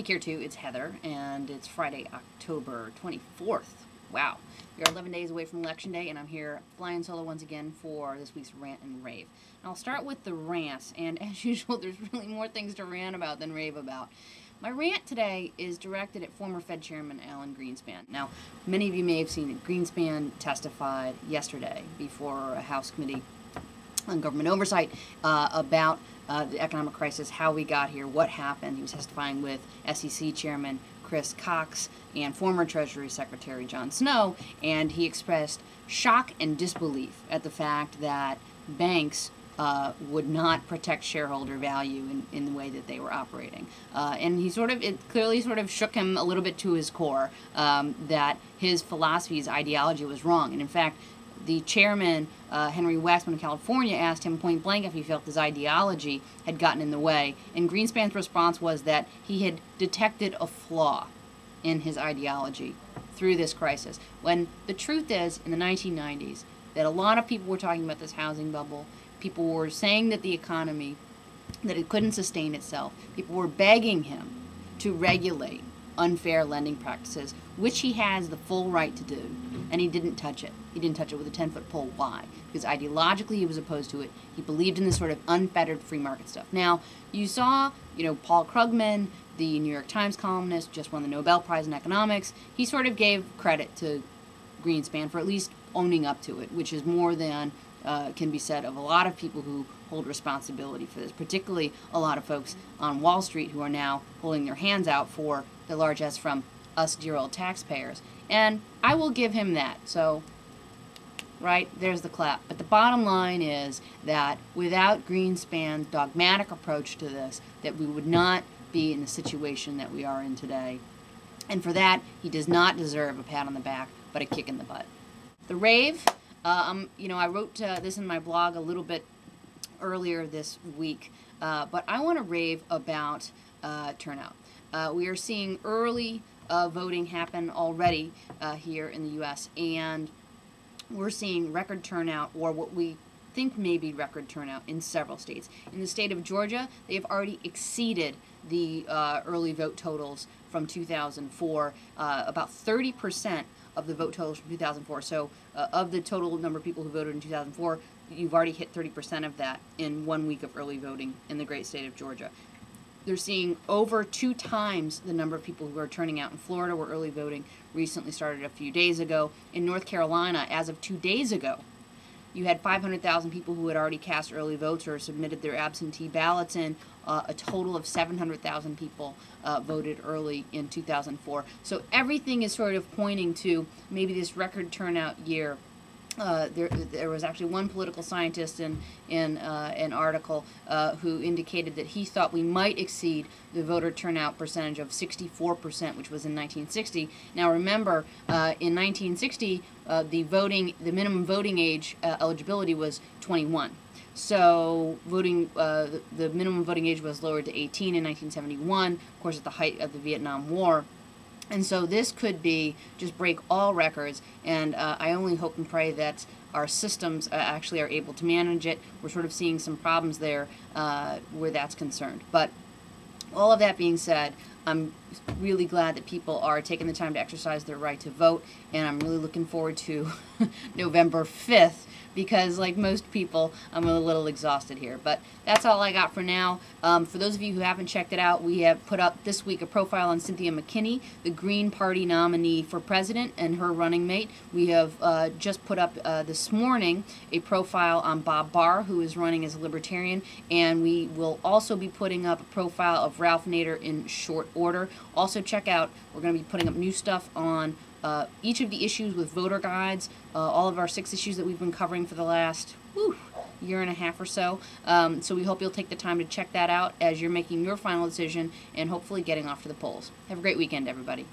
Hey Care2, it's Heather, and it's Friday, October 24th. Wow. We are 11 days away from Election Day, and I'm here flying solo once again for this week's Rant and Rave. And I'll start with the rants, and as usual, there's really more things to rant about than rave about. My rant today is directed at former Fed Chairman Alan Greenspan. Now, many of you may have seen that Greenspan testified yesterday before a House Committee on Government Oversight about the economic crisis, how we got here, what happened. He was testifying with SEC Chairman Chris Cox and former Treasury Secretary John Snow, and he expressed shock and disbelief at the fact that banks would not protect shareholder value in the way that they were operating. And it clearly sort of shook him a little bit to his core that his philosophy, his ideology was wrong. And in fact, the chairman, Henry Waxman of California, asked him point blank if he felt his ideology had gotten in the way. And Greenspan's response was that he had detected a flaw in his ideology through this crisis. When the truth is, in the 1990s, that a lot of people were talking about this housing bubble. People were saying that the economy, that it couldn't sustain itself. People were begging him to regulate unfair lending practices, which he has the full right to do, and he didn't touch it. He didn't touch it with a 10-foot pole. Why? Because ideologically he was opposed to it. He believed in this sort of unfettered free market stuff. Now, you saw, Paul Krugman, the New York Times columnist, just won the Nobel Prize in economics. He sort of gave credit to Greenspan for at least owning up to it, which is more than can be said of a lot of people who hold responsibility for this, particularly a lot of folks on Wall Street who are now holding their hands out for the largesse from us dear old taxpayers. And I will give him that. So, right, there's the clap. But the bottom line is that without Greenspan's dogmatic approach to this, that we would not be in the situation that we are in today. And for that, he does not deserve a pat on the back, but a kick in the butt. The rave, I wrote this in my blog a little bit earlier this week, but I want to rave about turnout. We are seeing early voting happen already here in the U.S., and we're seeing record turnout, or what we think may be record turnout, in several states. In the state of Georgia, they have already exceeded the early vote totals from 2004, about 30% of the vote totals from 2004. So of the total number of people who voted in 2004, you've already hit 30% of that in 1 week of early voting in the great state of Georgia. They're seeing over 2 times the number of people who are turning out in Florida, where early voting recently started a few days ago. In North Carolina, as of 2 days ago, you had 500,000 people who had already cast early votes or submitted their absentee ballots in. A total of 700,000 people voted early in 2004. So everything is sort of pointing to maybe this record turnout year. There was actually one political scientist in an article who indicated that he thought we might exceed the voter turnout percentage of 64%, which was in 1960. Now remember, in 1960, the minimum voting age eligibility was 21. So the minimum voting age was lowered to 18 in 1971, of course at the height of the Vietnam War. And so this could be just break all records, and I only hope and pray that our systems actually are able to manage it. We're sort of seeing some problems there where that's concerned. But all of that being said, I'm really glad that people are taking the time to exercise their right to vote, and I'm really looking forward to November 5th, because like most people, I'm a little exhausted here. But that's all I got for now. For those of you who haven't checked it out, we have put up this week a profile on Cynthia McKinney, the Green Party nominee for president, and her running mate. We have just put up this morning a profile on Bob Barr, who is running as a libertarian, and we will also be putting up a profile of Ralph Nader in short order. Also check out, we're going to be putting up new stuff on each of the issues with voter guides, all of our 6 issues that we've been covering for the last year and a half or so. So we hope you'll take the time to check that out as you're making your final decision and hopefully getting off to the polls. Have a great weekend, everybody.